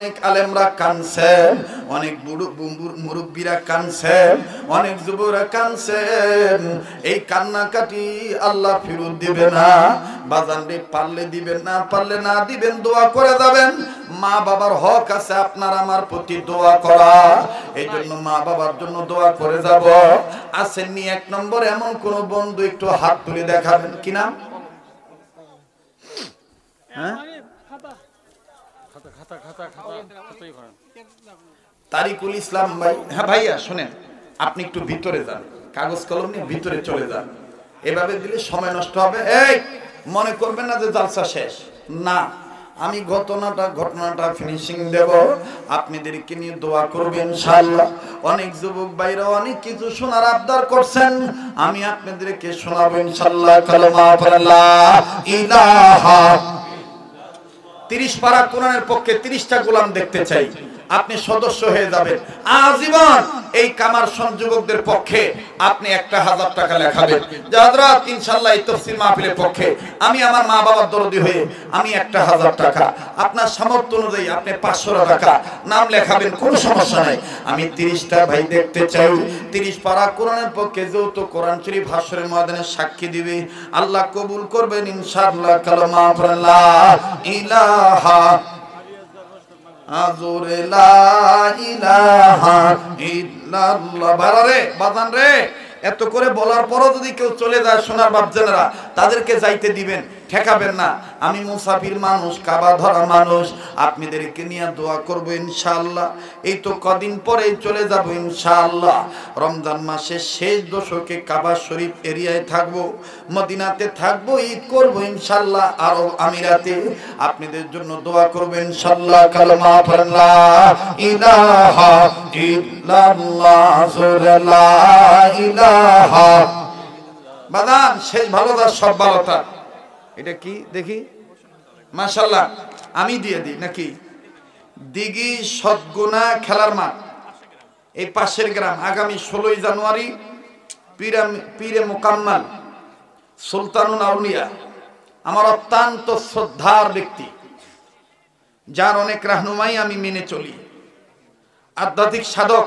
অনেক আলেমরা কানছেন, অনেক মুরব্বীরা কানছেন, অনেক যুবকরা কানছেন। এই কান্নাকাটি আল্লাহ ফিরত দিবে না। বাজানরে পারলে দিবেন, না পারলে না দিবেন, দোয়া করে যাবেন। মা বাবার হক আছে আপনার আমার প্রতি দোয়া করা। এই জন্য মা বাবার জন্য দোয়া করে যাব। আসেননি এক নম্বর এমন কোন বন্ধু একটু হাত তুলে দেখাবেন? কি নাম? হ্যাঁ, তারিকুল ইসলাম ভাই। হ্যাঁ ভাইয়া শোনেন, আপনি একটু ভিতরে যান, কাগজ কলম নিয়ে ভিতরে চলে যান। এভাবে দিলে সময় নষ্ট হবে। এই মনে করবেন না যে জালসা শেষ না, আমি ঘটনাটা ফিনিশিং দেব, আপনাদেরকে নিয়ে দোয়া করবেন ইনশাআল্লাহ। অনেক যুবক ভাইরা অনেক কিছু শোনার আবদার করছেন, আমি আপনাদেরকে শোনাবো ইনশাআল্লাহ। কালেমা পড়েন লা ইলাহা। 30 পারা কোরআনের পক্ষে 30টা গোলাম দেখতে চাই, আপনি সদস্য হয়ে যাবেন। আজীবন এই কামার সংযোগকদের পক্ষে আপনি 1000 টাকা লেখাবেন। হযরত ইনশাআল্লাহ এই তাফসীর মাহফিলের পক্ষে আমি আমার মা বাবার দরদি হয়ে আমি 1000 টাকা, আপনার সামর্থ্য অনুযায়ী আপনি 500 টাকা নাম লেখাবেন, কোনো সমস্যা নাই। আমি 30টা ভাই দেখতে চাই। 30 পারা কোরআনের পক্ষে যেহেতু কোরআন শরীফ হাসরের ময়দানে সাক্ষী দিবে, আল্লাহ কবুল করবেন ইনশাআল্লাহ। কালেমা পড়েন লা ইলাহা আজুরে লা ইলাহা ইল্লাল্লাহ। বাবারে বাজান রে, এত করে বলার পরও যদি কেউ চলে যায় সোনার বাপজানেরা, তাদেরকে যাইতে দিবেন, ঠেকাবেন না। আমি মুসাফির মানুষ, কাবা ধরা মানুষ, আপনাদেরকে নিয়ে দোয়া করব ইনশাআল্লাহ। এই তো কদিন পরেই চলে যাব ইনশাআল্লাহ। রমজান মাসের শেষ দশকে কাবা শরীফ এরিয়ায় থাকবো, মদিনাতে থাকবো, ঈদ করব ইনশাআল্লাহ আরব আমিরাতে। আপনাদের জন্য দোয়া করব ইনশাআল্লাহ। কালেমা পড়েন লা ইলাহা ইল্লাল্লাহ। লা ইলাহা। বাদান শেষ ভালো, তার সব ভালো তার। এটা কি দেখি, মাশাআল্লাহ। আমি দিয়ে দিই নাকি? দিঘি সদগুনা খেলার মাঠ, এই পাশের গ্রাম। আগামী 16 জানুয়ারি পীরে মোকাম্মাল সুলতানুল আউলিয়া, আমার অত্যন্ত শ্রদ্ধার ব্যক্তি, যার অনেক রাহনুমাই আমি মেনে চলি, আধ্যাত্মিক সাধক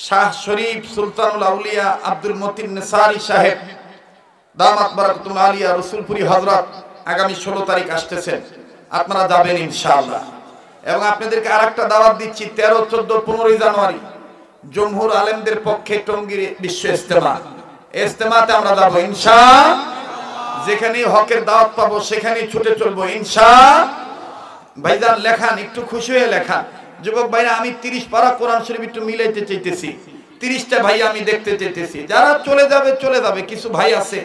শাহ শরীফ সুলতানুল আউলিয়া আব্দুল মতিন নেসারি সাহেব দামাত বারাকাতুল আলিয়া রসুলপুরি হযরত আগামী 16 তারিখ আসতেছেন, আপনারা যাবেন ইনশাআল্লাহ। এবং আপনাদেরকে আরেকটা দাওয়াত দিচ্ছি, 13, 14, 15 জানুয়ারি জমহুর আলেমদের পক্ষে টঙ্গীর বিশ্ব ইজতেমাতে আমরা যাব ইনশাআল্লাহ। যেখানে হকের দাওয়াত পাবো সেখানেই ছুটে চলবো ইনশাআল্লাহ। ভাইজান লেখান, একটু খুশি হয়ে লেখান। যুবক ভাইরা, আমি 30 পারা কোরআন শরীফ একটু মিলাইতে চাইতেছি, 30টা ভাই আমি দেখতে চাইতেছি। যারা চলে যাবে। কিছু ভাই আছে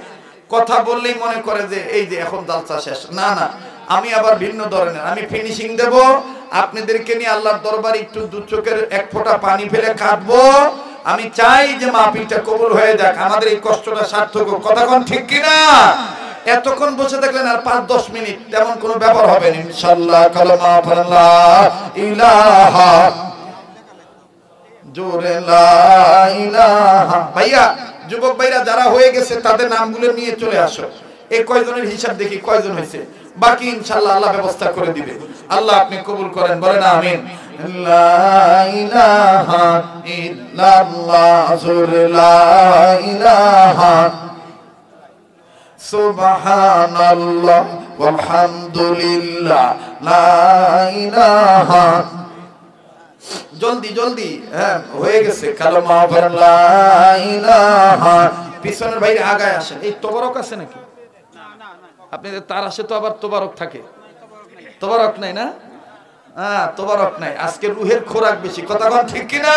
কথা বললেই মনে করে যে এই যে এখন জালসা শেষ। না না, আমি আবার ভিন্ন ধরনের, আমি ফিনিশিং দেব। আপনাদেরকে নিয়ে আল্লাহর দরবারে একটু দু চোখের এক ফোঁটা পানি ফেলে কাঁদবো। আমি চাই যে মাহফিলটা কবুল হয়ে যাক, আমাদের এই কষ্টটা সার্থক হোক। কথা কোন ঠিক কিনা? এতক্ষণ বসে থাকলেন আর 5-10 মিনিট, তেমন কোনো ব্যাপার হবে না ইনশাআল্লাহ। কালেমা পড়েন লা ইলাহা জোরে লা ইলাহা। ভাইয়া, যুবক ভাইরা যারা হয়ে গেছে তাদের নামগুলো নিয়ে চলে আসো। এই কয়জনের হিসাব দেখি কয়জন হয়েছে, বাকি ইনশাআল্লাহ আল্লাহ ব্যবস্থা করে দিবে। আল্লাহ আপনি কবুল করেন, বলেন আমিন। লা ইলাহা ইল্লাল্লাহ জোরে লা ইলাহা সুবহানাল্লাহ ওয়ালহামদুলিল্লাহ লা ইলাহা। জলদি হ্যাঁ হয়ে গেছে। কালেমা পড়েন লা ইলাহা। পিছনের বাইরে আগায় আসেন। এই তোবারক আছে নাকি আপনাদের? তার আসে তো আবার তোবারক থাকে? তোবারক নাই না? হ্যাঁ, তোবারক নাই। আজকে রুহের খোরাক বেশি। কথা কোন ঠিক কিনা?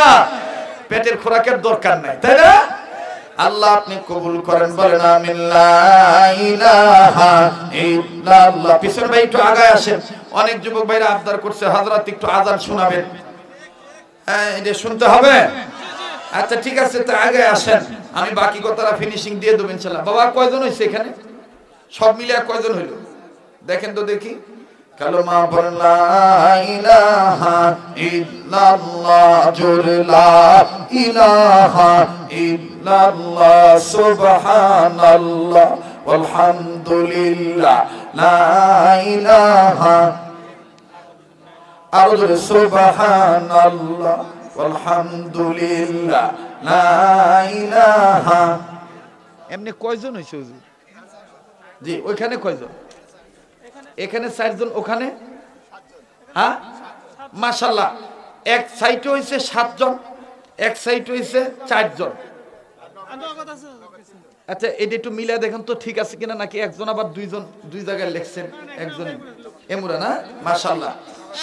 পেটের খোরাকের দরকার নাই, তাই না? আল্লাহ আপনি কবুল করেন, বলেন আমিন। লা ইলাহা ইল্লাল্লাহ। পিছনের ভাই একটু আগায় আসেন। অনেক যুবক ভাইরা আবদার করছে হযরত একটু আযান শোনাবেন। হ্যাঁ, এটা শুনতে হবে। আচ্ছা ঠিক আছে, তো আগে আসেন, আমি বাকি কথাটা ফিনিশিং দিয়ে দেব ইনশাআল্লাহ। বাবা কয়জন হইছে এখানে? সব মিলিয়ে কয়জন হইল দেখেন তো দেখি। কালেমা পড়েন লা ইলাহা ইল্লাল্লাহ জোরে লা ইলাহা ইল্লাল্লাহ সুবহানাল্লাহ ওয়ালহামদুলিল্লাহ লা ইলাহা আর জোরে সুবহানাল্লাহ আলহামদুলিল্লাহ লা ইলাহা। এমনি কয়জন হইছে হুজুর? জি ওইখানে কয়জন? এখানে 4 জন, ওখানে হ্যাঁ মাশাআল্লাহ। এক সাইডে হইছে 7 জন, এক সাইডে হইছে 4 জন। আচ্ছা এটা একটু মিলা দেখেন তো ঠিক আছে কিনা, নাকি একজন আবার দুইজন দুই জায়গায় লিখছেন একজন এমুরা না? মাশাআল্লাহ।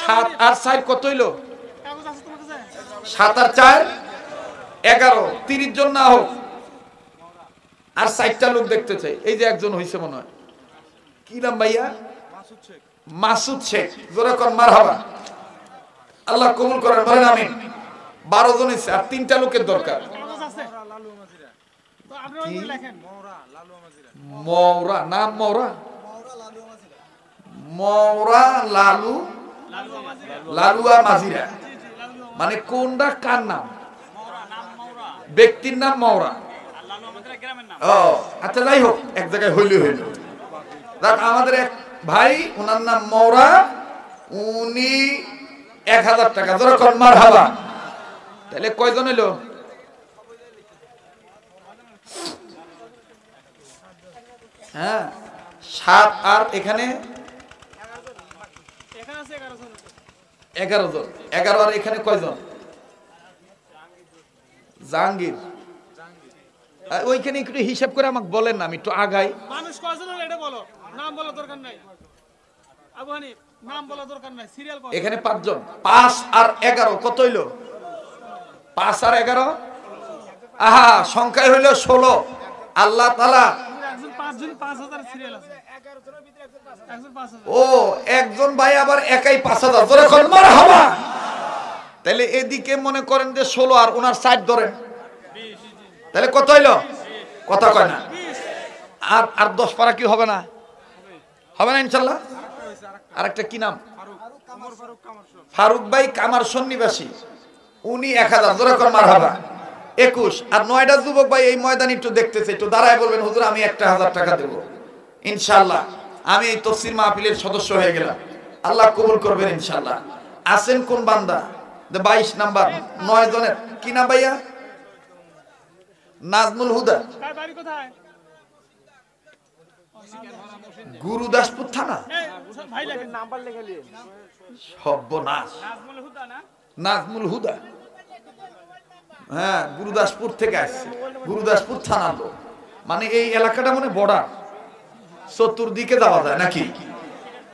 7 আর 4 কত হইলো? 7 আর 4 11, 30 জন না হোক আর 4টা লোক দেখতে চাই। এই যে একজন হইছে মনে হয়, কি নাম ভাইয়া? মাসুদ শেখ। জোরে কোন মারহাবা। আল্লাহ কবুল করেন, বলেন আমিন। 12 জন হইছে, আর 3টা লোকের দরকার। মৌরা নাম, মৌরা মৌরা লালু লালুয়া মাজিরা, মানে কোনটা কার নাম? ব্যক্তির নাম মৌরা। ও আচ্ছা যাই হোক, এক জায়গায় হইল। আমাদের এক ভাই, ওনার নাম মৌরা, উনি 1000 টাকা। জোরে কোন মারহাবা। তাহলে কয়জন হইলো? হ্যাঁ 7 আর এখানে 11 জন। 11 আর এখানে কয়জন? জাহাঙ্গীর। ওইখানে একটু হিসাব করে আমাকে বলেন না, আমি একটু আগাই। মানুষ কয়জন হলো এটা বলো, নাম বলা দরকার নাই। আবু হানিফ নাম বলা দরকার নাই, সিরিয়াল কত? এখানে 5 জন। 5 আর 11 কত হইলো? 5 আর 11 আহা সংখ্যায় হইলো 16। আল্লাহ তাআলা একজন 5 জন 5000 সিরিয়াল আছে। 11 জনের ভিতরে একজন 5000। ও একজন ভাই আবার একাই 5000। জোরে কোন মারহাবা। তাহলে এদিকে মনে করেন যে 16 আর ওনার 60 ধরেন, তাহলে কত হইলো? কথা কয় না। আর 10 পারা কি হবে না? হবে না ইনশাআল্লাহ। আরেকটা কি নাম? ফারুক ভাই কামার সন্নিবাসী, উনি 1000। জোরে কোন মারহাবা। 21 আর 9টা যুবক ভাই এই ময়দানে একটু দেখতেছে, একটু দাঁড়ায় বলবেন হুজুর আমি 1000 টাকা দেব ইনশাআল্লাহ। আমি এই তাফসীর মাহফিলের সদস্য হয়ে গেলাম, আল্লাহ কবুল করবেন ইনশাআল্লাহ। আছেন কোন বান্দা? 22 নাম্বার 9 জনের কি নাম ভাইয়া? নাজমুল হুদা। কার বাড়ি কোথায়? গুরুদাসপুর থানা। ভাই লেখেন নাম্বার লেখালি। সর্বনাশ। নাজমুল হুদা না? নাজমুল হুদা, হ্যাঁ গুরুদাসপুর থেকে আসছে। গুরুদাসপুর থানা লোক, মানে এই এলাকাটা মানে বর্ডার, চতুর্দিকে যাওয়া যায় নাকি?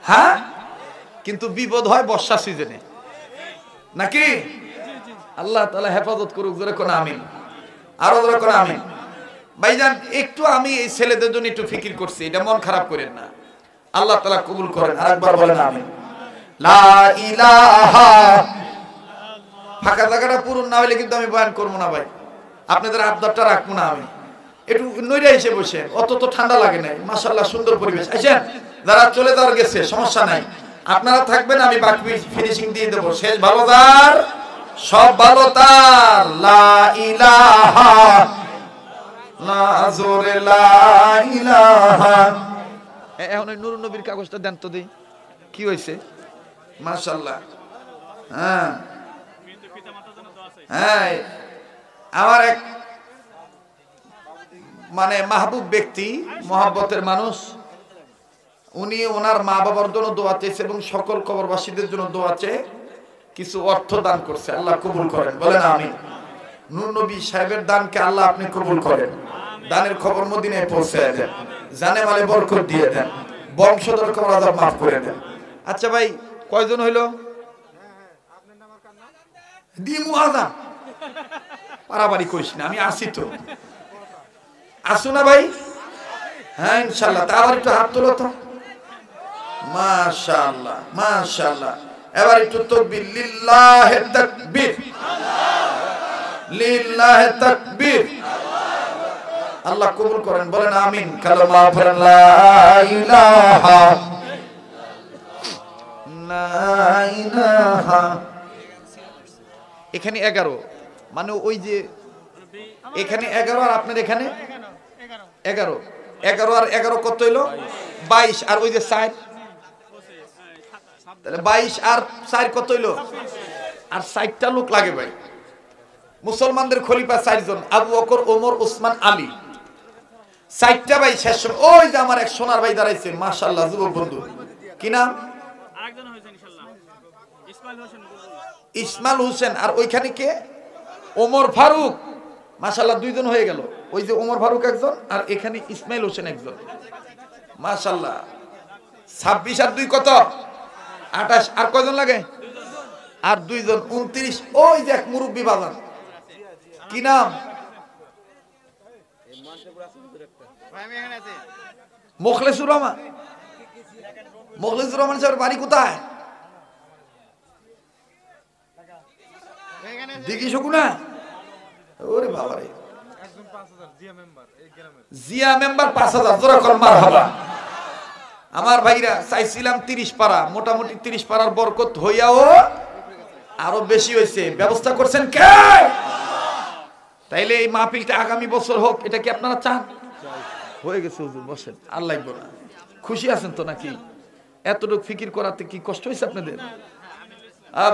হ্যাঁ কিন্তু বিপদ হয় বর্ষা সিজনে নাকি? আল্লাহ তাআলা হেফাজত করুক। জোরে কোন আমিন। আরো জোরে কোন আমিন। ভাইজান একটু আমি এই ছেলেদের জন্য একটু ফিকির করছি, এটা মন খারাপ করেন না, আল্লাহ তাআলা কবুল করেন। আরেকবার বলেন আমিন। লা ইলাহা। ফাঁকা জায়গাটা পূরণ না হইলে কিন্তু আমি বয়ান করবো না ভাই, আপনাদের আবদারটা রাখবো না। আমি একটু নইরা এসে বসে, অত তো ঠান্ডা লাগে নাই, মাশাআল্লাহ সুন্দর পরিবেশ। আসেন, যারা চলে যাওয়ার গেছে সমস্যা নাই, আপনারা থাকবেন, আমি বাকি ফিনিশিং দিয়ে দেবো। শেষ ভালো তার, সব ভালো তার। লা ইলাহা লা জোরে লা ইলাহা। এখন ওই নূর নবীর কাগজটা দেন তো দেই, কি হয়েছে? মাশাআল্লাহ। হ্যাঁ হ্যাঁ আমার এক মানে মাহবুব ব্যক্তি, মহব্বতের মানুষ, উনি ওনার মা বাবার জন্য দোয়া চেয়েছে এবং সকল কবরবাসীদের জন্য দোয়া চেয়ে কিছু অর্থ দান করছে। আল্লাহ কবুল করেন, বলেন আমিন। নূর নবী সাহেবের দানকে আল্লাহ আপনি কবুল করেন, দানের খবর মদিনায় পৌঁছে দেন, জানে মালে বরকত দিয়ে দেন, বংশধর কবর আযাব মাফ করে দেন। আচ্ছা ভাই কয়জন হইলো? দিমু আযাব পারাবাড়ি কইস না, আমি আসি তো। আসো না ভাই? হ্যাঁ ইনশাআল্লাহ। তা আবার একটু হাত তোলো তো। মাশাআল্লাহ মাশাআল্লাহ। এবার একটু তাকবীর, লিল্লাহি তাকবীর, লিল্লাহি তাকবীর। আল্লাহ কবুল করেন, বলেন আমিন। কালেমা পড়েন লা ইলাহা লা ইলাহা। এখানে 11, মানে ওই যে এখানে 11 আর আপনার এখানে 11। 11 আর 11 কত হইলো? 22। আর ওই যে 4, তাহলে 22 আর 4 কত হইলো? আর 60টা লোক লাগে ভাই। মুসলমানদের খলিফা 4 জন, আবু বকর, ওমর, ওসমান, আলী। 4টা ভাই শেষ। ওই যে আমার এক সোনার ভাই দাঁড়াইছে, মাশাআল্লাহ, যুবক বন্ধু। কি নাম? আরেকজন হয়েছে ইনশাআল্লাহ, ইসমাইল হোসেন। ইসমাইল হোসেন। আর ওইখানে কে? ওমর ফারুক। মাশাআল্লাহ, 2 জন হয়ে গেল। ওই যে ওমর ফারুক একজন, আর এখানে ইসমাইল হোসেন একজন। মাশাআল্লাহ, 26 আর 2 কত? 28। আর কয়জন লাগে? আর 2 জন, 29। ওই যে এক মুরব্বি বাজান, কি নাম? মুখলেসুর রহমান। মুখলেসুর রহমান সাহেবের বাড়ি কোথায়? দিঘি শকুনা। ওরে বাবা রে, জিয়া মেম্বার 5000। জোরে কর মারহাবা। আমার ভাইরা চাইছিলাম 30 পারা, মোটামুটি 30 পারার বরকত হইয়াও আরো বেশি হয়েছে। ব্যবস্থা করছেন কে? তাইলে এই মাহফিলটা আগামী বছর হোক, এটা কি আপনারা চান? হয়ে গেছে হুজুর, বসেন, আর লাগবে না। খুশি আছেন তো নাকি? এতটুকু ফিকির করাতে কি কষ্ট হয়েছে আপনাদের?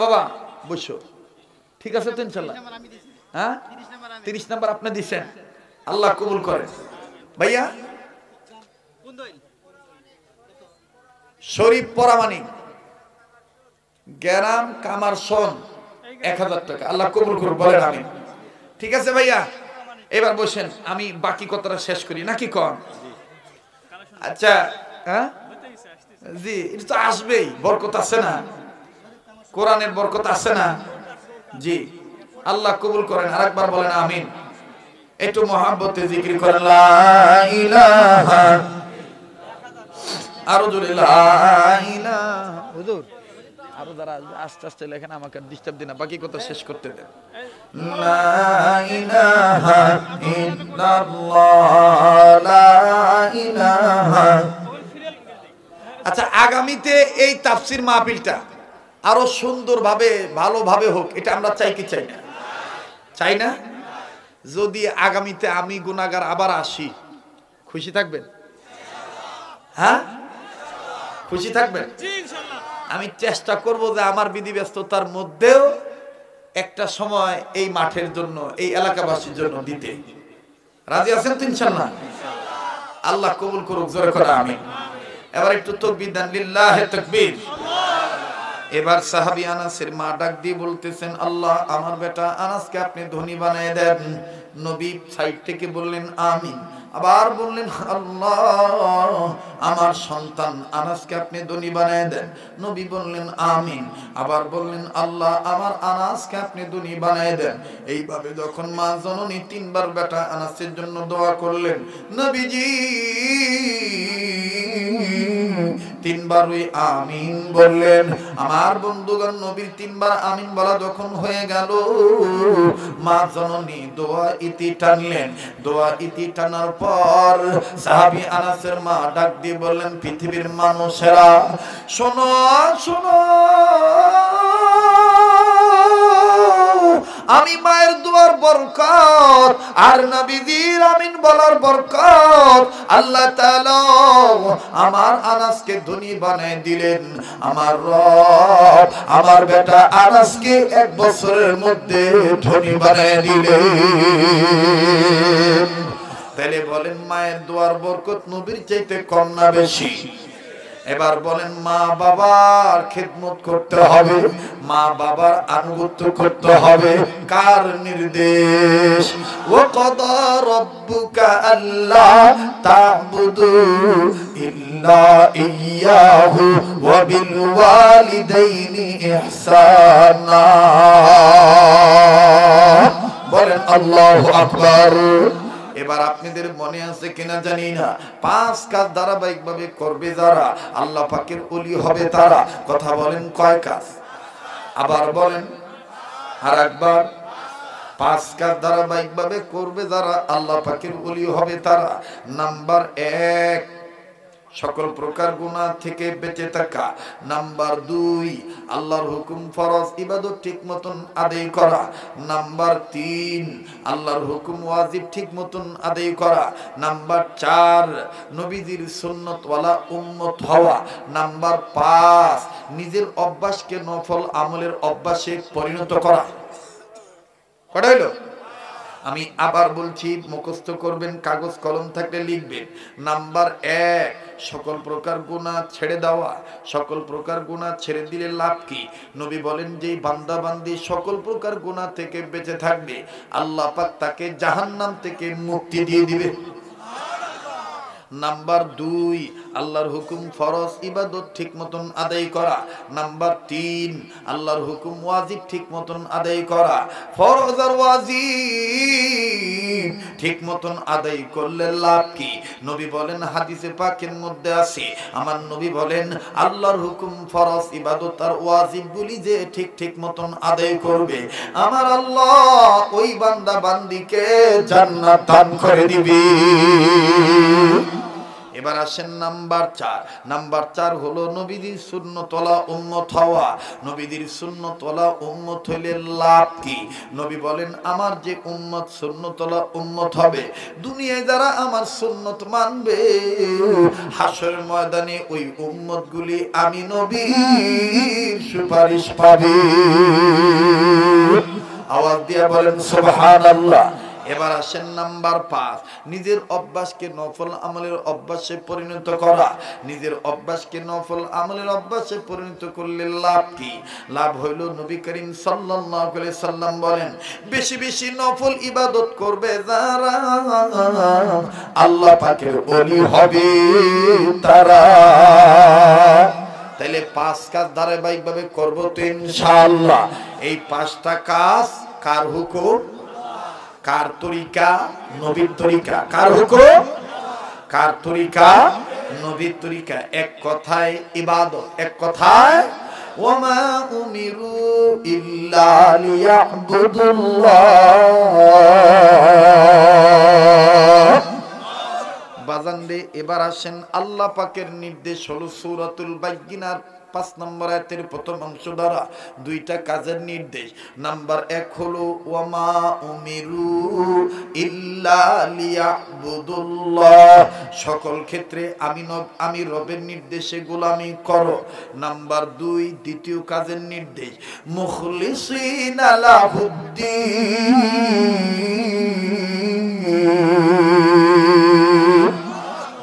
বাবা বসো, ঠিক আছে তো ইনশাল্লাহ? হ্যাঁ, 30 নাম্বার আপনি দিচ্ছেন, আল্লাহ কবুল করে। ভাইয়া শরীফ পরামানি, গ্রাম কামারসন, 1000 টাকা, আল্লাহ কবুল করুন, বলেন আমিন। ঠিক আছে ভাইয়া, এবার বসেন, আমি বাকি কথাটা শেষ করি নাকি কন? আচ্ছা, হ্যাঁ জি, এটা তো আসবেই, বরকত আছে না, কোরআনের বরকত আছে না? জি, আল্লাহ কবুল করেন। আরেকবার বলেন আমিন। একটু মহাব্বতে জিকির করেন লা ইলাহা, আরো জোরে লা ইলাহা। হুজুর আরো যারা আস্তে আস্তে লেখেন, আমাকে ডিস্টার্ব দিন না, বাকি কথা শেষ করতে দেন। লা ইলাহা ইল্লাল্লাহ, লা ইলাহা। আচ্ছা, আগামীতে এই তাফসীর মাহফিলটা আরো সুন্দরভাবে, ভালোভাবে হোক, এটা আমরা চাই কি চাই না? চাই না? যদি আগামীতে আমি গুনাহগার আবার আসি, খুশি থাকবেন? হ্যাঁ, খুশি থাকবেন? আমি চেষ্টা করব যে আমার বিধি ব্যস্ততার মধ্যেও একটা সময় এই মাঠের জন্য, এই এলাকাবাসীর জন্য দিতে। রাজি আছেন তো ইনশাআল্লাহ? আল্লাহ কবুল করুক, জোরে করে আমিন। এবার একটু তাকবীর দেন, লিল্লাহি তাকবীর। এবার সাহাবী আনাসের মা ডাক দিয়ে বলতেছেন, আল্লাহ আমার বেটা আনাসকে আপনি ধনী বানায় দেন। নবী সাইড থেকে বললেন আমিন। আবার বললেন, আল্লাহ আমার সন্তান আনাসকে আপনি ধনী বানায় দেন। নবী বললেন আমিন। আবার বললেন, আল্লাহ আমার আনাসকে আপনি ধনী বানায় দেন। এইভাবে যখন মা জননী 3 বার বেটা আনাসের জন্য দোয়া করলেন, নবীজি 3 বারই আমিন বললেন। আমার বন্ধুগণ, নবীর 3 বার আমিন বলা যখন হয়ে গেল, মা জননী দোয়া ইতি টানলেন। দোয়া ইতি টানার পর সাহাবী আনাসের মা ডাক দিয়ে বললেন, পৃথিবীর মানুষেরা শোনো শোনো, আমি মায়ের দোয়ার বরকত আর নবীজির আমিন বলার বরকত আল্লাহ তাআলা আমার আনাসকে ধনী বানায় দিলেন। আমার রব আমার বেটা আনাসকে 1 বছরের মধ্যে ধনী বানায় দিলেন। তাহলে বলেন, মায়ের দোয়ার বরকত নবীর চাইতে কম না বেশি? এবার বলেন, মা বাবার খেদমত করতে হবে, মা বাবার আনুগত্য করতে হবে। কার নির্দেশ? ওয়া কাদা রাব্বুকা আল্লা তা'বুদু ইল্লা ইয়্যাহু ওয়া বিল ওয়ালিদাইনি ইহসানা। বলেন আল্লাহু আকবার। এবার আপনাদের মনে আছে কিনা জানি না, 5 কাজ ধারাবাহিকভাবে করবে যারা, আল্লাহ পাকের ওলি হবে তারা। কথা বলেন, কয় কাজ? আবার বলেন আর একবার। 5 কাজ ধারাবাহিকভাবে করবে যারা, আল্লাহ পাকের ওলি হবে তারা। নাম্বার 1, সকল প্রকার গুনাহ থেকে বেঁচে থাকা। নাম্বার 2, আল্লাহর হুকুম ফরজ ইবাদত ঠিক মতন আদায় করা। নাম্বার 3, আল্লাহর হুকুম ওয়াজিব ঠিক মতন আদায় করা। নাম্বার 4, নবীজির সুন্নতওয়ালা উম্মত হওয়া। নাম্বার 5, নিজের অভ্যাসকে নফল আমলের অভ্যাসে পরিণত করা। কটা হইল? আমি আবার বলছি, মুখস্থ করবেন, কাগজ কলম থাকলে লিখবেন। নাম্বার 1, সকল প্রকার গুনাহ ছেড়ে দেওয়া। সকল প্রকার গুনাহ ছেড়ে দিলে লাভ কি? নবী বলেন, যে বান্দা বান্দি সকল প্রকার গুনাহ থেকে বেঁচে থাকবে, আল্লাহ পাক তাকে জাহান্নাম থেকে মুক্তি দিয়ে দিবে। নাম্বার 2, আল্লাহর হুকুম ফরজ ইবাদত ঠিক মতন আদায় করা। নাম্বার 3, আল্লাহর হুকুম ওয়াজিব ঠিক মতন আদায় করা। ফরজ আর ওয়াজিব ঠিক মতন আদায় করলে লাভ কি? নবী বলেন, হাদিসে পাকের মধ্যে আছে, আমার নবী বলেন, আল্লাহর হুকুম ফরজ ইবাদত আর ওয়াজিব গুলি যে ঠিক ঠিক মতন আদায় করবে, আমার আল্লাহ ওই বান্দা বান্দিকে জান্নাত দান করে দিবে। এবার আসেন নাম্বার 4। নাম্বার 4 হলো নবীজির সুন্নতওয়ালা উম্মত হওয়া। নবীজির সুন্নতওয়ালা উম্মত হইলে লাভ কি? নবী বলেন, আমার যে উম্মত সুন্নতওয়ালা উম্মত হবে, দুনিয়ায় যারা আমার সুন্নত মানবে, হাসরের ময়দানে ওই উম্মতগুলি আমি নবীর সুপারিশ পাবে। আওয়াজ দিয়ে বলেন সুবহানাল্লাহ। এবার আসেন নাম্বার 5, নিজের অভ্যাসকে নফল আমলের অভ্যাসে পরিণত করা। নিজের অভ্যাসকে নফল আমলের অভ্যাসে পরিণত করলে লাভ কি? লাভ হইল, নবী করিম সাল্লাল্লাহু আলাইহি সাল্লাম বলেন, বেশি বেশি নফল ইবাদত করবে যারা, আল্লাহ পাকের ওলি হবে তারা। তাইলে 5 কাজ ধারাবাহিকভাবে করব তো ইনশাআল্লাহ। এই 5টা কাজ কার হুকুম? কার তরিকা? নবীর তরিকা। কার হুকুম? কার তরিকা? নবীর তরিকা। এক কথায় ইবাদত, এক কথায় ওয়ামা উমিরু ইল্লা লিয়াবুদুল্লাহ। বাজান রে, এবার আসেন, আল্লাহ পাকের নির্দেশ হলো সূরাতুল বাইয়িনার 5 নম্বর আয়াতের প্রথম অংশ দ্বারা 2টা কাজের নির্দেশ। নাম্বার 1 হলো ওয়ামা উমিরু ইল্লা লিয়াবুদুল্লাহ, সকল ক্ষেত্রে আমি রবের নির্দেশে গোলামি করো। নাম্বার 2, দ্বিতীয় কাজের নির্দেশ, মুখলিসিনা লাহুদ্দিন,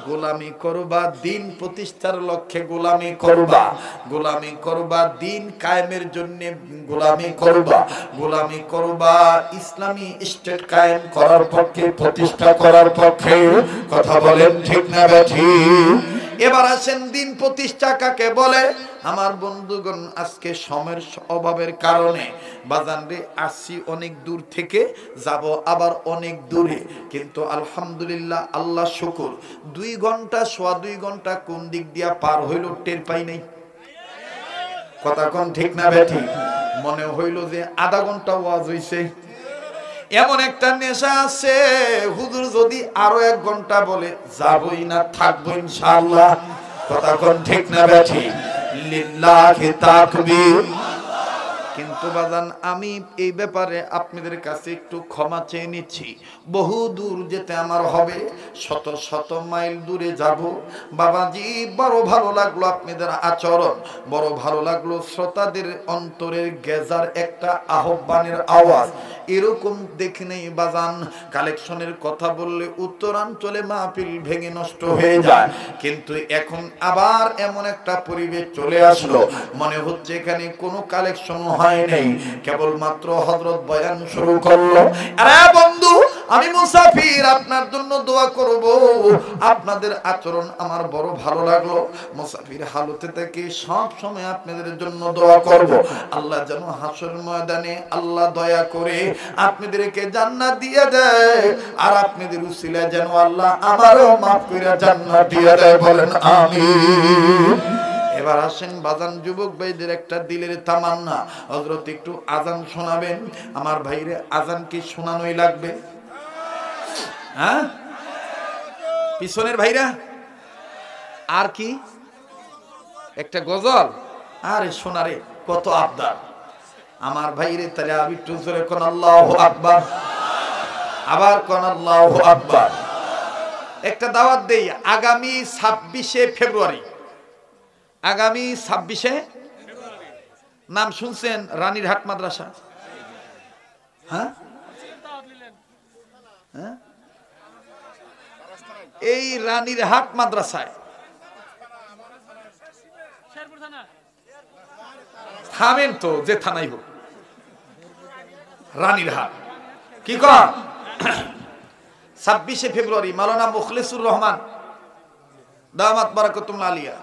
গোলামি করবা দিন প্রতিষ্ঠার লক্ষ্যে, গোলামি করবা, গোলামি করবা দিন কায়েমের জন্য, গোলামি করবা, গোলামি করবা ইসলামী স্টেট কায়েম করার পক্ষে, প্রতিষ্ঠা করার পক্ষে। কথা বলেন ঠিক না ঠিক? এবার আসেন, দিন প্রতিষ্ঠা কাকে বলে? আমার বন্ধুগণ, আজকে সময়ের অভাবের কারণে বাজান রে আসছি অনেক দূর থেকে, যাব আবার অনেক দূরে, কিন্তু আলহামদুলিল্লাহ, আল্লাহ শুকর, 2 ঘন্টা সোয়া 2 ঘন্টা কোন দিক দিয়া পার হইল টের পাই নাই। কথা কোন ঠিক না বেঠিক? মনে হইল যে আধা ঘন্টা ওয়াজ হইছে। এমন একটা নেশা আছে, হুজুর যদি আরো 1 ঘন্টা বলে যাবই না, থাকবো ইনশাআল্লাহ। কথা কোন ঠিক না বেঠিক? লিল্লাহি তাকবীর। কিন্তু বাজান, আমি এই ব্যাপারে আপনাদের কাছে একটু ক্ষমা চেয়ে নিচ্ছি। বহু দূর যেতে আমার হবে, শত শত মাইল দূরে যাব। বাবাজি, বড় ভালো লাগলো আপনাদের আচরণ, বড় ভালো লাগলো শ্রোতাদের অন্তরের গেজার একটা আহ্বানের আওয়াজ। এরকম দেখি নেই বাজান, কালেকশনের কথা বললে উত্তরাঞ্চলে মাহফিল ভেঙে নষ্ট হয়ে যায়, কিন্তু এখন আবার এমন একটা পরিবেশ চলে আসলো, মনে হচ্ছে এখানে কোনো কালেকশন হয় নাই, কেবলমাত্র হযরত বয়ান শুরু করলো। আরে বন্ধু, আমি মুসাফির, আপনার জন্য দোয়া করব। আপনাদের আচরণ আমার বড় ভালো লাগলো। মুসাফির হালতে থেকে সব সময় আপনাদের জন্য দোয়া করব। আল্লাহ যেন হাসর ময়দানে আল্লাহ দয়া করে আপনাদেরকে জান্নাত দিয়ে দেয়, আর আপনাদের উসিলায় যেন আল্লাহ আমারও মাফ করে জান্নাত দিয়ে দেয়। বলেন আমিন। এবার আসেন বাজান, যুবক ভাইদের একটা দিলের তামান্না, হযরত একটু আজান শোনাবেন। আমার ভাইরে, আজান কি শোনানোই লাগবে? হ্যাঁ, পিছনের ভাইরা আর কি একটা গজল। আরে সোনারে কত আবদার আমার ভাইরে, তাহলে আমি একটু জোরে কোন আল্লাহু আকবার, আবার কোন আল্লাহু আকবার। একটা দাওয়াত দেই, আগামী 26শে ফেব্রুয়ারি, আগামী 26শে, নাম শুনছেন রানীরহাট মাদ্রাসা? হ্যাঁ হ্যাঁ, এই রানীরহাট মাদ্রাসায় থামেন তো, যে থানাই হোক, রানীরহাট কি কর 26শে ফেব্রুয়ারি মাওলানা মুখলিসুর রহমান দামাত বারাকাতুল্লাহ আলিয়া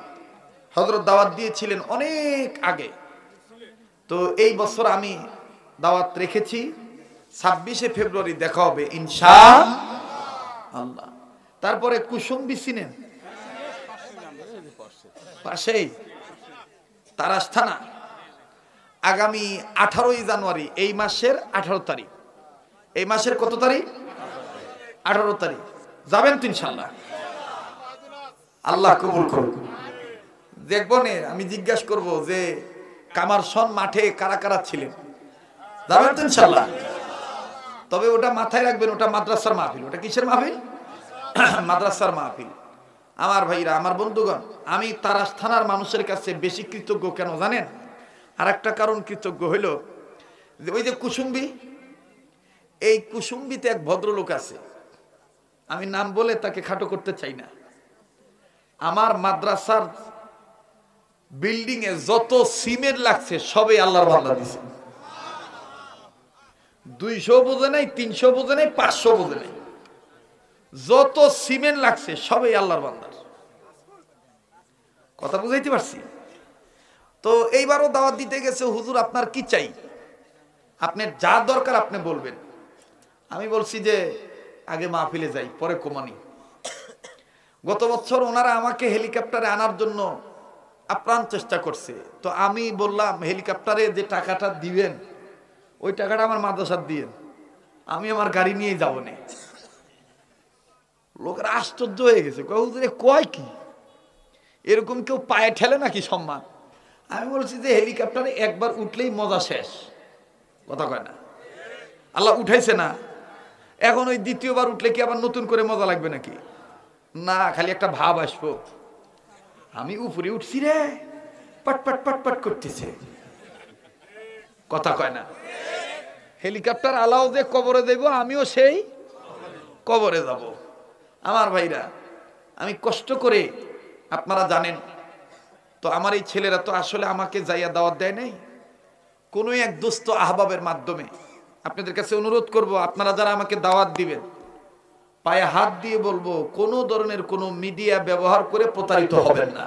হযরত দাওয়াত দিয়েছিলেন অনেক আগে। তো এই বছর আমি দাওয়াত রেখেছি 26শে ফেব্রুয়ারি দেখা হবে ইনশাআল্লাহ। তারপরে কুসুম্বি চিনেন? পাশেই তারাস থানা। আগামী 18ই জানুয়ারি, এই মাসের 18 তারিখ, এই মাসের কত তারিখ? 18 তারিখ যাবেন তো ইনশাআল্লাহ? আল্লাহ কবুল করুন। দেখবো নে, আমি জিজ্ঞাসা করব যে কামারশন মাঠে কারা কারা ছিলেন, যাবেন তো ইনশাআল্লাহ? তবে ওটা মাথায় রাখবেন, ওটা মাদ্রাসার মাহফিল। ওটা কিসের মাহফিল? মাদ্রাসার মাহফিল। আমার ভাইরা, আমার বন্ধুগণ, আমি তারাস থানার মানুষের কাছে বেশি কৃতজ্ঞ কেন জানেন? আর একটা কারণ কৃতজ্ঞ হইল যে ওই যে কুসুম্বি, এই কুসুম্বিতে এক ভদ্রলোক আছে, আমি নাম বলে তাকে খাটো করতে চাই না। আমার মাদ্রাসার বিল্ডিং এ যত সিমেন্ট লাগছে সবই আল্লাহর বান্দা দিছে। 200 বোঝে নাই, 300 বোঝে নাই, 500 বোঝে নাই, যত সিমেন্ট লাগছে সবই আল্লাহর বান্দার। কথা বুঝাইতে পারছি? তো এইবারও দাওয়াত দিতে গেছে, হুজুর আপনার কি চাই, আপনার যা দরকার আপনি বলবেন। আমি বলছি যে আগে মাহফিলে যাই, পরে কমানি। গত বছর ওনারা আমাকে হেলিকপ্টারে আনার জন্য আপ্রাণ চেষ্টা করছে। তো আমি বললাম হেলিকপ্টারে যে টাকাটা দিবেন ওই টাকাটা আমার মাদ্রাসার দিয়েন, আমি আমার গাড়ি নিয়ে যাবো না। লোকেরা আশ্চর্য হয়ে গেছে, কয় কি এরকম কেউ পায়ে ঠেলে নাকি সম্মান? আমি বলছি যে হেলিকপ্টারে একবার উঠলেই মজা শেষ, কথা কয় না? আল্লাহ উঠাইছে না, এখন ওই দ্বিতীয়বার উঠলে কি আবার নতুন করে মজা লাগবে নাকি? না, খালি একটা ভাব আসবো আমি উপরে উঠছি রে, পট পট পট পট করতেছে, কথা কয় না? হেলিকপ্টার আলাও যে কবরে দেব, আমিও সেই কবরে যাব। আমার ভাইরা, আমি কষ্ট করে, আপনারা জানেন তো, আমার এই ছেলেরা তো আসলে আমাকে যাইয়া দাওয়াত দেয় নাই, কোনো এক দোস্ত আহবাবের মাধ্যমে। আপনাদের কাছে অনুরোধ করব, আপনারা যারা আমাকে দাওয়াত দিবেন, পায়ে হাত দিয়ে বলবো, কোনো ধরনের কোনো মিডিয়া ব্যবহার করে প্রতারিত হবেন না।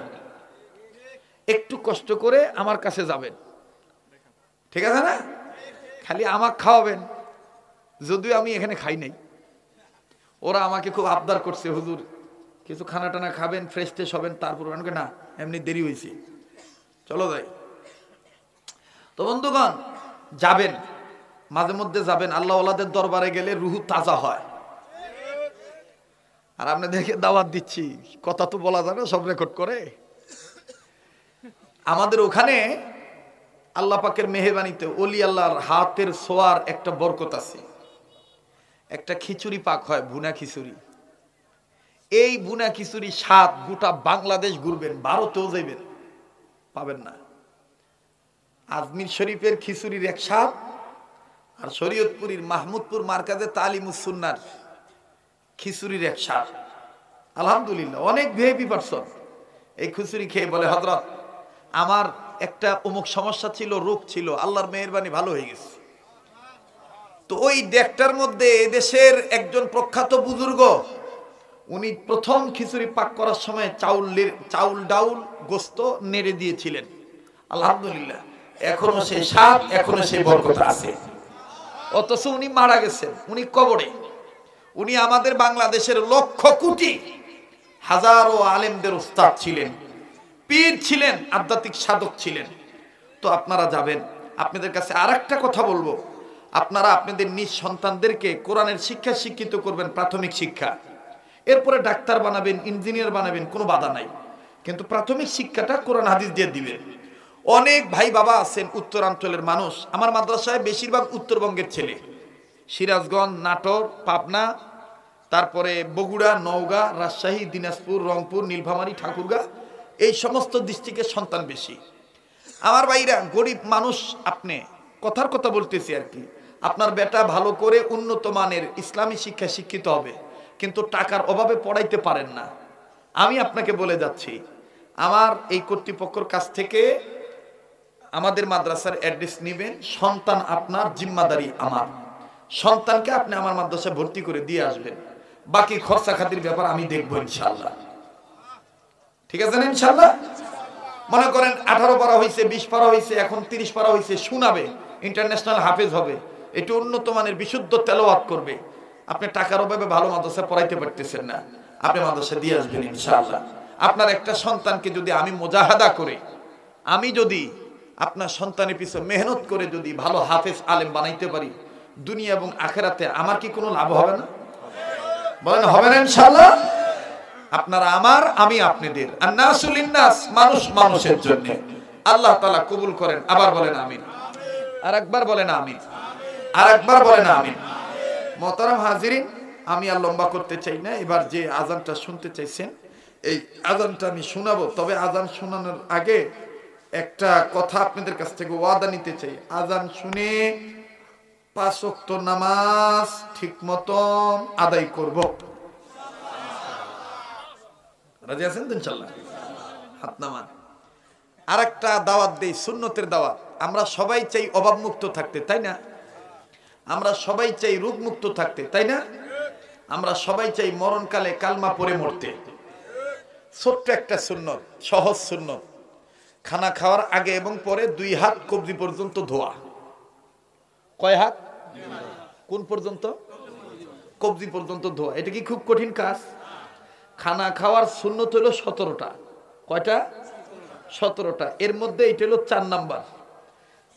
একটু কষ্ট করে আমার কাছে যাবেন, ঠিক আছে না? খালি আমাকে খাওয়াবেন, যদিও আমি এখানে খাই নাই। ওরা আমাকে খুব আবদার করছে, হুজুর কিছু খানা টানা খাবেন, ফ্রেশ ট্রেশ হবেন, তারপর না এমনি দেরি হয়েছে, চলো যাই। তো বন্ধুগণ, যাবেন, মাঝে মধ্যে যাবেন। আল্লাহ ওয়ালাদের দরবারে গেলে রুহু তাজা হয়। আর আপনাদেরকে দাওয়াত দিচ্ছি, কথা তো বলা যাবে, সব রেকর্ড করে। আমাদের ওখানে আল্লাহ পাকের মেহেরবানিতে ওলি আল্লাহর হাতের ছোঁয়ার একটা বরকত আছে। একটা খিচুড়ি পাক হয়, ভুনা খিচুড়ি। এই ভুনা খিচুড়ি স্বাদ গোটা বাংলাদেশ ঘুরবেন, ভারতেও যাইবেন, পাবেন না। আজমির শরীফের খিচুড়ির এক স্বাদ, আর শরীয়তপুরীর মাহমুদপুর মার্কাজে তালিমুস সুন্নাহর খিচুড়ির এক স্বাদ। আলহামদুলিল্লাহ, অনেক ভিআইপি পারসন এই খিচুড়ি খেয়ে বলে, হযরত আমার একটা অমুক সমস্যা ছিল, রোগ ছিল, আল্লাহর মেহেরবানি ভালো হয়ে গেছে। তো ওই ডেকটার মধ্যে এদেশের একজন প্রখ্যাত বুজুর্গ, উনি প্রথম খিচুড়ি পাক করার সময় চাউল ডাউল গোস্ত নেড়ে দিয়েছিলেন। আলহামদুলিল্লাহ, এখনো সেই স্বাদ, এখনো সেই বরকত আছে। অথচ উনি মারা গেছেন, উনি কবরে। উনি আমাদের বাংলাদেশের লক্ষ কোটি হাজারো আলেমদের উস্তাদ ছিলেন, পীর ছিলেন, আধ্যাত্মিক সাধক ছিলেন। তো আপনারা যাবেন। আপনাদের কাছে আর একটা কথা বলবো, আপনারা আপনাদের নিজ সন্তানদেরকে কোরআনের শিক্ষা শিক্ষিত করবেন, প্রাথমিক শিক্ষা। এরপরে ডাক্তার বানাবেন, ইঞ্জিনিয়ার বানাবেন, কোনো বাধা নাই। কিন্তু প্রাথমিক শিক্ষাটা কোরআন হাদিস দিয়ে দিবেন। অনেক ভাই বাবা আছেন উত্তরাঞ্চলের মানুষ, আমার মাদ্রাসায় বেশিরভাগ উত্তরবঙ্গের ছেলে, সিরাজগঞ্জ, নাটোর, পাবনা, তারপরে বগুড়া, নওগাঁ, রাজশাহী, দিনাজপুর, রংপুর, নীলফামারী, ঠাকুরগাঁ, এই সমস্ত ডিস্ট্রিক্টের সন্তান বেশি। আমার ভাইরা গরিব মানুষ, আপনি কথার কথা বলতেছি আর কি, আপনার বেটা ভালো করে উন্নত মানের ইসলামী শিক্ষা শিক্ষিত হবে, কিন্তু টাকার অভাবে পড়াইতে পারেন না। আমি আপনাকে বলে যাচ্ছি, আমার এই কর্তৃপক্ষের কাছ থেকে আমাদের মাদ্রাসার অ্যাড্রেস নেবেন, সন্তান আপনার জিম্মাদারি আমার, সন্তানকে আপনি আমার মাদ্রাসায় ভর্তি করে দিয়ে আসবেন, বাকি খরচা খাতির ব্যাপার আমি দেখবো ইনশাআল্লাহ। ঠিক আছে না ইনশাআল্লাহ? মনে করেন 18 পারা হয়েছে, 20 পারা হয়েছে, এখন 30 পারা হয়েছে, শোনাবে, ইন্টারন্যাশনাল হাফেজ হবে, একটু উন্নত মানের বিশুদ্ধ তেলাওয়াত করবে, আপনি টাকার অভাবে ভালো মাদ্রাসা পড়াইতে পারতেছেন না, আপনি মাদ্রাসা দিয়ে আসবেন ইনশাআল্লাহ। আপনার একটা সন্তানকে যদি আমি মুজাহাদা করে, আমি যদি আপনার সন্তানের পিছনে মেহনত করে যদি ভালো হাফেজ আলেম বানাইতে পারি, দুনিয়া এবং আখেরাতে আমার কি কোনো লাভ হবে না? বলেন হবে না ইনশাআল্লাহ? আপনারা আমার, আমি আপনাদের, আর নাসুল ইন্নাস, মানুষ মানুষের জন্য। আল্লাহ তাআলা কবুল করেন। আবার বলেন আমিন। আর একবার বলেন আমিন। আর একবার বলেন আমিন। মোহতারাম হাজিরিন, আমি আর লম্বা করতে চাই না, এবার যে আজানটা শুনতে চাইছেন এই আজানটা আমি শোনাবো, তবে আজান শোনানোর আগে একটা কথা আপনাদের কাছ থেকে ওয়াদা নিতে চাই, আজান শুনে 5 ওয়াক্ত নামাজ ঠিক মতন আদায় করব। রাজি আছেন তো ইনশাআল্লাহ? হাত নামান। আর একটা দাওয়াত দেই, সুন্নতের দাওয়াত। আমরা সবাই চাই অভাবমুক্ত থাকতে, তাই না? আমরা সবাই চাই রোগমুক্ত থাকতে, তাই না? আমরা সবাই চাই মরণকালে কালমা পড়ে মরতে। ছোট্ট একটা সুন্নত, সহজ সুন্নত, খানা খাওয়ার আগে এবং পরে 2 হাত কবজি পর্যন্ত ধোয়া। কয় হাত? কোন পর্যন্ত? কবজি পর্যন্ত ধোয়া। এটা কি খুব কঠিন কাজ? খানা খাওয়ার সুন্নত হলো 17টা। কয়টা? 17টা। এর মধ্যে এটা হলো 4 নাম্বার।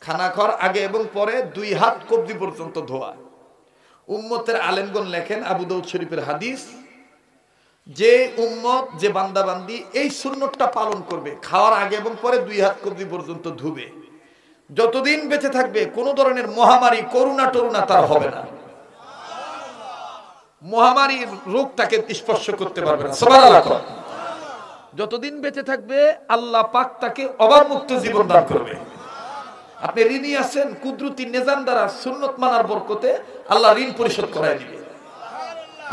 খানা খাওয়ার আগে এবং পরে 2 হাত কবজি পর্যন্ত ধোয়া। উম্মতের আলেমগণ লেখেন, আবু দাউদ শরীফের হাদিস, যে উম্মত, যে বান্দাবান্দি এই সুন্নতটা পালন করবে, খাওয়ার আগে এবং পরে 2 হাত কবজি পর্যন্ত ধুবে, যতদিন বেঁচে থাকবে কোন ধরনের মহামারী, করোনা টরুনা তার হবে না। মহামারীর রোগ তাকে স্পর্শ করতে পারবে না। সুবহানাল্লাহ। যতদিন বেঁচে থাকবে আল্লাহ পাক তাকে অভাবমুক্ত জীবন দান করবে। আপনি ঋণী আছেন, কুদরতি নিজাম দ্বারা সুন্নত মানার বরকতে আল্লাহ ঋণ পরিশোধ করায় দিবে।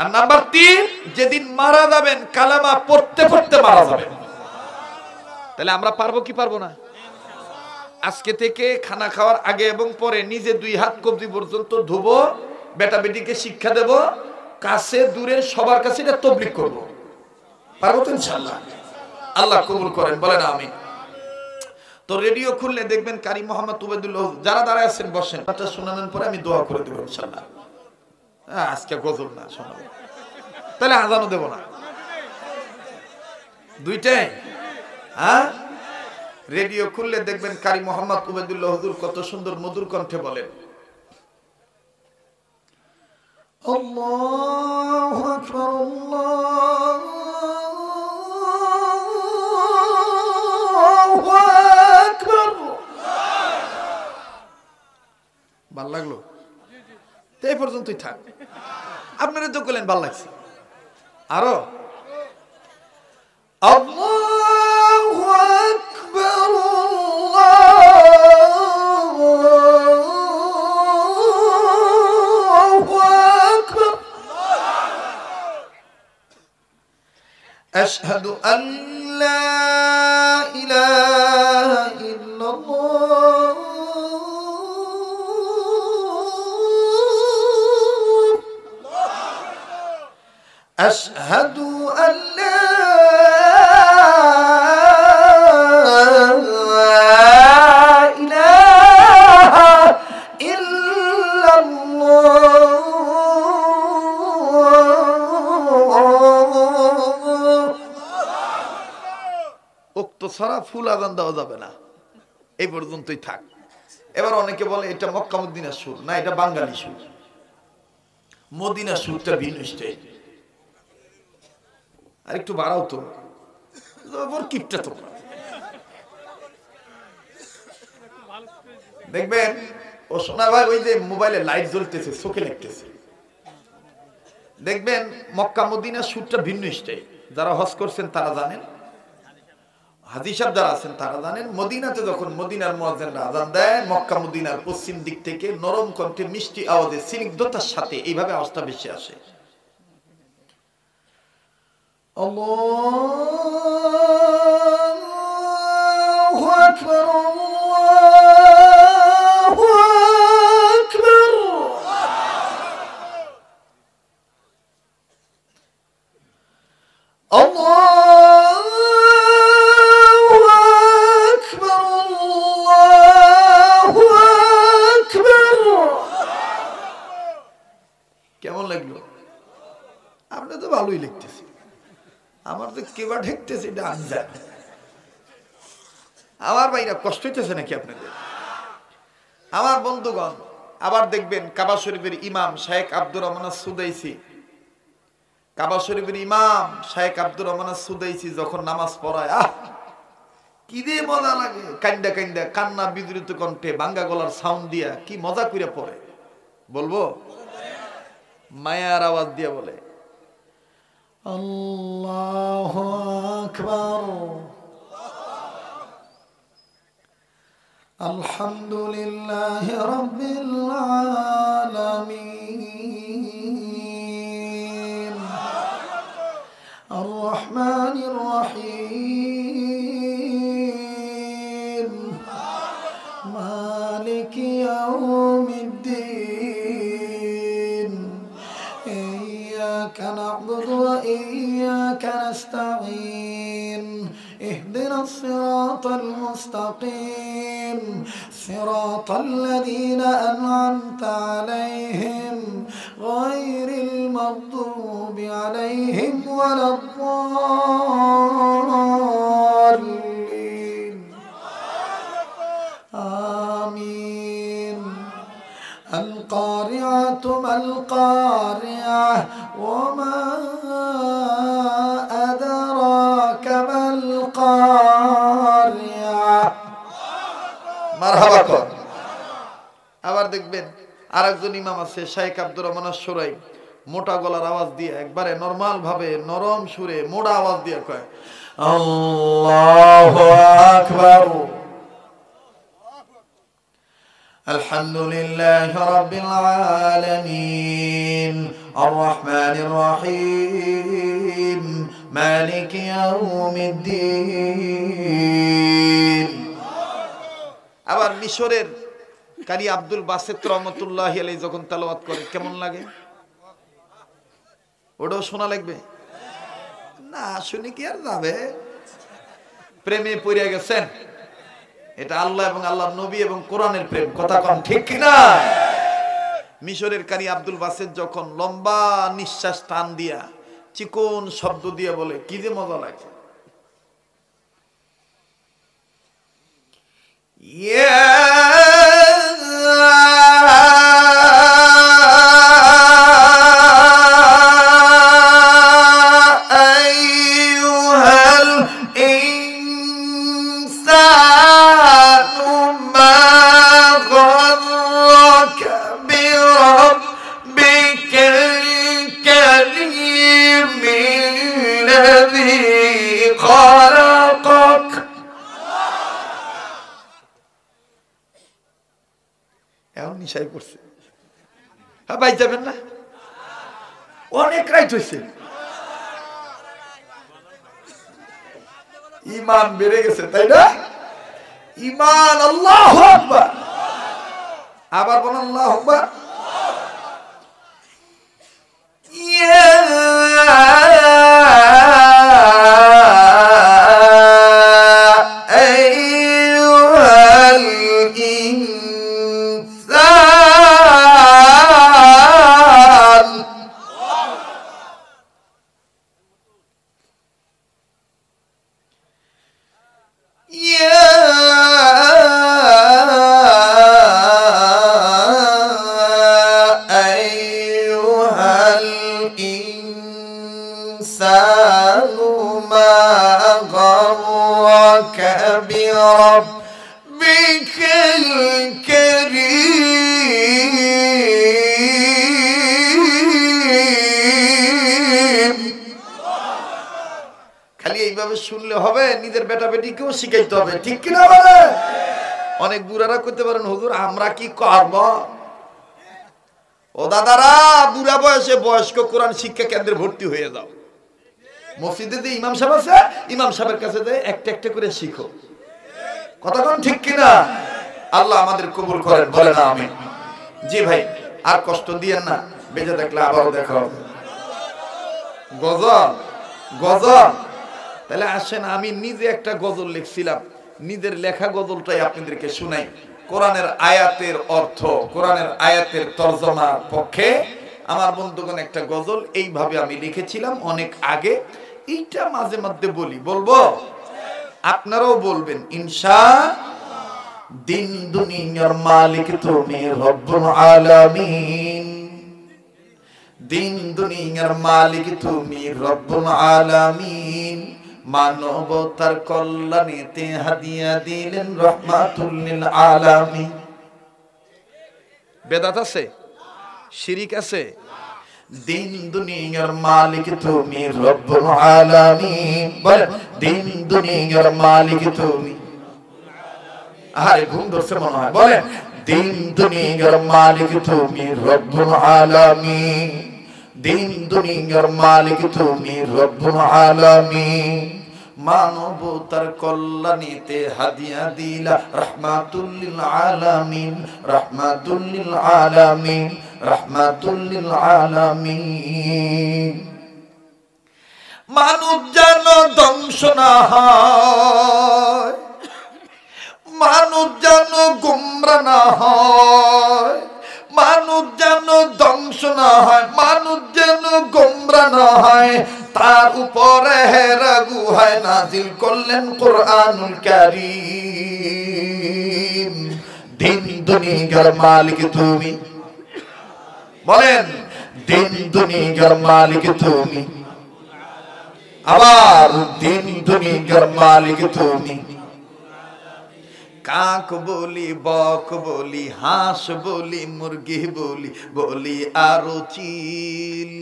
আর নাম্বার 3, যেদিন মারা যাবেন কালেমা পড়তে পড়তে মারা যাবেন। তাহলে আমরা পারবো কি পারবো না? আজকে থেকে খানা খাওয়ার আগে এবং পরে নিজে 2 হাত কবজি পর্যন্ত ধুবো, বেটা বেটিকে শিক্ষা দেব, কাছে দূরের সবার কাছে এটা তাবলীগ করব। পারবো তো ইনশাআল্লাহ? আল্লাহ কবুল করেন, বলেন আমিন। তো রেডিও খুললে দেখবেন কারি মোহাম্মদ উবাইদুল্লাহ, যারা দাঁড়ায় আছেন বসেন, কথা শোনানোর পরে আমি দোয়া করে দেব ইনশাআল্লাহ। আজকে গজল না শোনাবো, তাহলে আজানও দেব না, দুইটাই। হ্যাঁ, রেডিও খুললে দেখবেন কারি মোহাম্মদ উবাইদুল্লাহ হুজুর কত সুন্দর মধুর কণ্ঠে বলেন, আল্লাহু আকবার, আল্লাহু আকবার। ভাল লাগলো? এই পর্যন্তই থাক। আপনারা তো বললেন ভাল লাগছে, আরো আল্লাহু আকবার, আল্লাহু আকবার, আশহাদু আন লা ইলাহা ইল্লাল্লাহ, আশহাদু আন লা ইলাহা ইল্লাল্লাহ। উক্ত ছাড়া ফুল আজান দেওয়া যাবে না, এই পর্যন্তই থাক। এবার অনেকে বলে এটা মক্কা মদিনার সুর, না এটা বাঙালি সুর। মদিনার সুরটা ভিন্ন স্টাইল। আর একটু বাড়াও তো, জবর কিপটা তোমরা। দেখবেন ও সোনা ভাই ওই যে মোবাইলে লাইট জ্বলতেছে চোখে লাগতেছে। দেখবেন মক্কা মদিনার সুরটা ভিন্ন স্টাইল। যারা হজ করছেন তারা জানেন, হাজী সাহেব যারা আছেন তারা জানেন। মদিনাতে যখন মদিনার মুয়াজ্জিনরা আযান দেয়, মক্কা মদিনার পশ্চিম দিক থেকে নরম কণ্ঠে মিষ্টি আওয়াজে স্নিগ্ধতার সাথে এইভাবে আওয়াজটা বেশি আসে। আল্লাহু আকবার, আল্লাহু আকবার। আল্লাহু আকবার, আল্লাহু আকবার। কেমন লাগলো? আপনি তো ভালোই লিখতেছি, আমার তো কেবা ঠেকতেছে এটা আমি জানি। আমার ভাইরা কষ্ট হইতেছে নাকি আপনাদের? আমার বন্ধুগণ, আবার দেখবেন কাবা শরীফের ইমাম শেখ আব্দুর রহমান সুদাইসি, কাবা শরীফের ইমাম শেখ আব্দুর রহমান সুদাইসি যখন নামাজ পড়ায়, কি দিয়ে মজা লাগে। কান্দা কান্দা কান্না বিদ্রুত কণ্ঠে ভাঙ্গা গলার সাউন্ড দিয়া কি মজা করে পড়ে বলবো। মায়ার আওয়াজ দিয়া বলে আল্লাহু আকবার, আলহামদুলিল্লাহি রাব্বিল আলামিন, আর রহমানির রহিম, মালিকি ইয়াউমিদ্দিন, ইয়্যাকা না'বুদু ওয়া ইয়্যাকা নাস্তাঈন, اهدنا الصراط المستقيم صراط الذين أنعمت عليهم غير المغضوب عليهم ولا الضالين آمين القارعة ما القارعة وما أدراك ما القارعة মারহাবা কর। আবার দেখবেন আরেকজন ইমাম আছে শেখ আব্দুর রহমান সুরাই, মোটা গলার আওয়াজ দিয়ে একবারে নরমাল ভাবে নরম সুরে মোটা আওয়াজ দিয়ে কয় আল্লাহু আকবার, আলহামদুলিল্লাহি রাব্বিল আলামিন, আর রহমানির রহিম, মালিকি ইয়াউমিদ্দিন। আবার মিশরের কারি আব্দুল বাসিত রহমাতুল্লাহি আলাইহি যখন তেলাওয়াত করে কেমন লাগে? ওটাও শোনা লাগবে না? শুনে কি আর যাবে? প্রেমে পড়ে গেছেন। এটা আল্লাহ এবং আল্লাহর নবী এবং কোরআনের প্রেম, কথা কম ঠিক কিনা? মিশরের কারি আব্দুল বাসিত যখন লম্বা নিঃশ্বাস টান দিয়া চিকন শব্দ দিয়ে বলে কি যে মজা লাগে। এখন নিশাই পড়ছে, হ্যাঁ ভাই যাবেন না? অনেক রাইট হয়েছে, ইমান বেড়ে গেছে তাই না? ইমান। আল্লাহু আকবার, আবার বলেন আল্লাহু আকবার। শুনলে হবে, নিজের বেটা বেটিকেও শিখাইতে হবে, ঠিক কিনা বলে? অনেক বুড়ারা করতে পারেন, হুজুর আমরা কি করব? ও দাদারা, বুড়া বয়সে বয়স্ক কোরআন শিক্ষা কেন্দ্রে ভর্তি হয়ে যাও। মসজিদে যে ইমাম সাহেব আছে, ইমাম সাহেবের কাছে যে একটা একটা করে শিখো। কথা কোন ঠিক কিনা? আল্লাহ আমাদের কবুল করেন, বলেন আমিন। জি ভাই, আর কষ্ট দিয়েন না, বেঁচে থাকলে আবারও দেখা হবে। গজল, গজল, তাহলে আসেন আমি নিজে একটা গজল লিখছিলাম, নিজের লেখা গজলটাই আপনাদেরকে শুনাই। কোরআনের আয়াতের অর্থ, কোরআনের আয়াতের তরজমার পক্ষে আমার বন্ধুগণ একটা গজল এইভাবে আমি লিখেছিলাম অনেক আগে। এইটা মাঝে মধ্যে বলি, বলবো, আপনারাও বলবেন ইনশাআল্লাহ। দিন দুনিয়ার মালিক তুমি রব্বুল আলামিন, দিন দুনিয়ার মালিক তুমি রব্বুল আলামিন, মানবতার কল্যাণেতে হাদিয়া দিলেন রহমাতুল লিল আলামিন। বেদাত আছে, শিরিক আছে? দিন দুনিয়ার মালিক তুমি রব্বুল আলামিন, বলেন দিন দুনিয়ার মালিক তুমি। আরে ঘুম ধরছে মনে হয়, বলেন দিন দুনিয়ার মালিক তুমি রব্বুল আলামিন, দিন দুনিয়ার মালিক তুমি রব্বুল আলামিন, মানবতার কল্যাণেতে হাদিয়া দিলা রহমাতুল লিল আলামিন, রহমাতুল লিল আলামিন, রহমাতুল লিল আলামিন। মানব যেন ধ্বংস না হয়, মানুষ যেন গোমরা না হয়, মানুষ যেন ধ্বংস না হয়, মানুষ যেন গোমরা না হয়, তার উপরে হেরা গুহায় নাজিল করলেন কোরআনুল কারীম। দিন দুনিয়ার মালিক তুমি, বলেন দিন দুনিয়ার মালিক তুমি, আবার দিন দুনিয়ার মালিক তুমি। কাক বলি, বক বলি, হাঁস বলি, মুরগি বলি, বলি আরো চিল।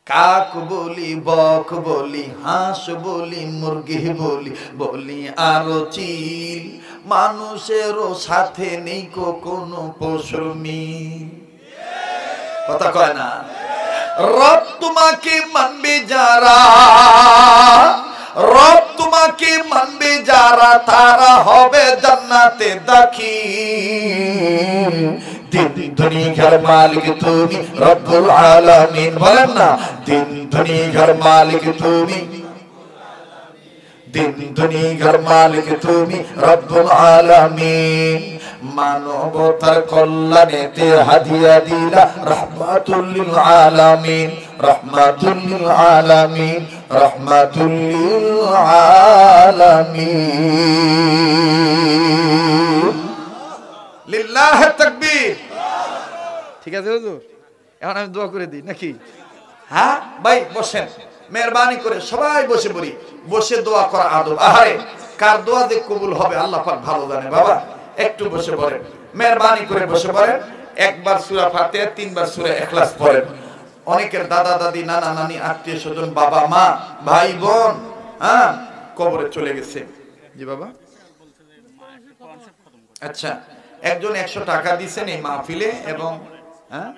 কাক বলি, বক বলি, হাঁস বলি, মুরগি বলি, বলি আরো চিল। মানুষেরও সাথে নেই কোনো পশুর মিল। কথা কয় না? রব তোমাকে মানবে যারা, রব তোমাকে মানবে যারা, তারা হবে জান্নাতে দাখিল। দিন দুনিয়ার মালিক তুমি রব্বুল আলামিন, বলেন না দিন দুনিয়ার মালিক তুমি, দিন দুনিয়ার মালিক তুমি রব্বুল আলামিন, মানবতার কল্যাণেতে হাদিয়া দিলা রহমাতুল লিল আলামিন, রহমাতুল লিল আলামিন, রহমাতুল লিল আলামিন। লিল্লাহি তাকবীর। ঠিক আছে হুজুর, এখন আমি দোয়া করে দিই নাকি? হ্যাঁ ভাই বসেন, মেহরবানি করে সবাই বসে পড়ি, বসে দোয়া করা আদব। আহারে কার দোয়া যে কবুল হবে আল্লাহ পাক ভালো জানে। বাবা একটু বসে পড়েন, মেহরবানি করে বসে পড়েন। একবার সূরা ফাতিহা, তিনবার সূরা ইখলাস পড়েন। অনেকের দাদা দাদি, নানা নানি, আত্মীয় স্বজন, বাবা মা, ভাই বোন হ্যাঁ কবরে চলে গেছে। জি বাবা, আচ্ছা একজন 100 টাকা দিয়েছেন এই মাহফিলে, এবং হ্যাঁ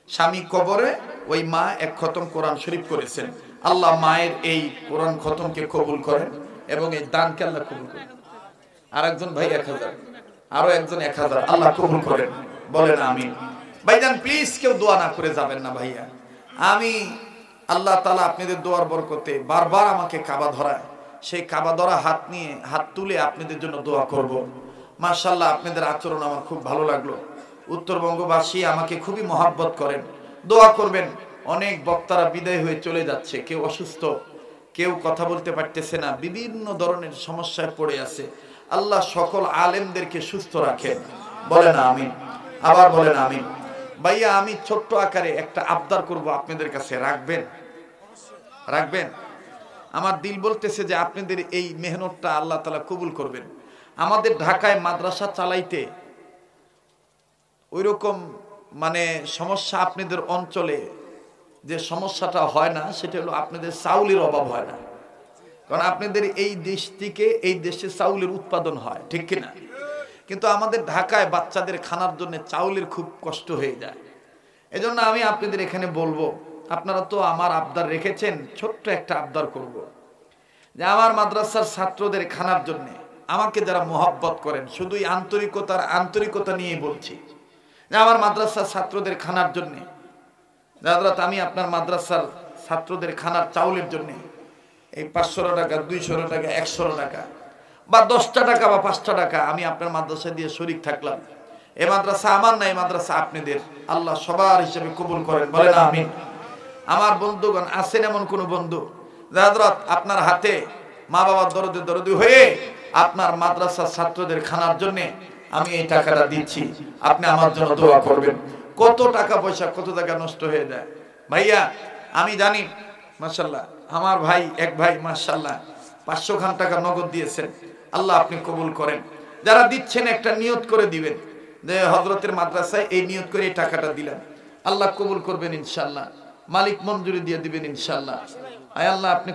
স্বামী কবরে, ওই মা এক খতম কোরআন শরীফ করেছেন। আল্লাহ মায়ের এই কোরআন খতমকে কবুল করেন এবং এই দানকে আল্লাহ কবুল করেন। আর একজন ভাই 1000, আরো একজন 1000, আল্লাহ কবুল করেন, বলেন আমিন। ভাইজান প্লিজ কেউ দোয়া না করে যাবেন না ভাইয়া। আমি আল্লাহ তাআলা আপনাদের দোয়ার বরকতে বারবার আমাকে কাবা ধরায়, সেই কাবা ধরা হাত নিয়ে, হাত তুলে আপনাদের জন্য দোয়া করব। মাশাআল্লাহ আপনাদের আচরণ আমার খুব ভালো লাগলো। উত্তরবঙ্গবাসী আমাকে খুবই মহাব্বত করেন, দোয়া করবেন। অনেক বক্তারা বিদায় হয়ে চলে যাচ্ছে, কেউ অসুস্থ, কেউ কথা বলতে পারতেছে না, বিভিন্ন ধরনের সমস্যায় পড়ে আছে। আল্লাহ সকল আলেমদেরকে সুস্থ রাখেন, বলেন আমিন। আবার বলেন আমিন। ভাইয়া আমি ছোট্ট আকারে একটা আবদার করব আপনাদের কাছে, রাখবেন? রাখবেন? আমার দিল বলতেছে যে আপনাদের এই মেহনতটা আল্লাহ তাআলা কবুল করবেন। আমাদের ঢাকায় মাদ্রাসা চালাইতে ওইরকম মানে সমস্যা আপনাদের অঞ্চলে যে সমস্যাটা হয় না, সেটা হলো আপনাদের চাউলের অভাব হয় না। কারণ আপনাদের এই দেশ থেকে এই দেশে চাউলের উৎপাদন হয়, ঠিক কিনা? কিন্তু আমাদের ঢাকায় বাচ্চাদের খানার জন্য চাউলের খুব কষ্ট হয়ে যায়। এজন্য আমি আপনাদের এখানে বলবো, আপনারা তো আমার আবদার রেখেছেন, ছোট্ট একটা আবদার করব, যে আমার মাদ্রাসার ছাত্রদের খানার জন্য আমাকে যারা মোহাব্বত করেন, শুধুই আন্তরিকতা নিয়ে বলছি, যে আমার মাদ্রাসার ছাত্রদের খানার জন্য হযরত আমি আপনার মাদ্রাসার ছাত্রদের খানার চাউলের জন্য এই 500 টাকা, 200 টাকা, 100 টাকা বা 10 টাকা বা 5 টাকা আমি আপনার মাদ্রাসা দিয়ে শরীক থাকলাম। এই মাদ্রাসা আমার না, এই মাদ্রাসা আপনাদের। আল্লাহ সবার হিসেবে কবুল করেন, বলেন আমিন। আমার বন্ধুগণ, আছেন এমন কোন বন্ধু যে হযরত আপনার হাতে মা বাবার দরদি হয়ে আপনার মাদ্রাসার ছাত্রদের খানার জন্য আমি এই টাকাটা দিচ্ছি, আপনি আমার জন্য দোয়া করবেন। কত টাকা পয়সা, কত টাকা নষ্ট হয়ে যায় ভাইয়া, আমি জানি। মাশাআল্লাহ, আমার ভাই, এক ভাই মাশাআল্লাহ 500 খান টাকা নগদ দিয়েছেন, আল্লাহ আপনি কবুল করেন। যারা দিচ্ছেন একটা নিয়ত করে দিবেন যে হযরতের মাদ্রাসায় এই নিয়ত করে এই টাকাটা দিলাম, আল্লাহ কবুল করবেন ইনশাআল্লাহ, মালিক মঞ্জুরি দিয়ে দিবেন ইনশাআল্লাহ। আয় আল্লাহ আপনি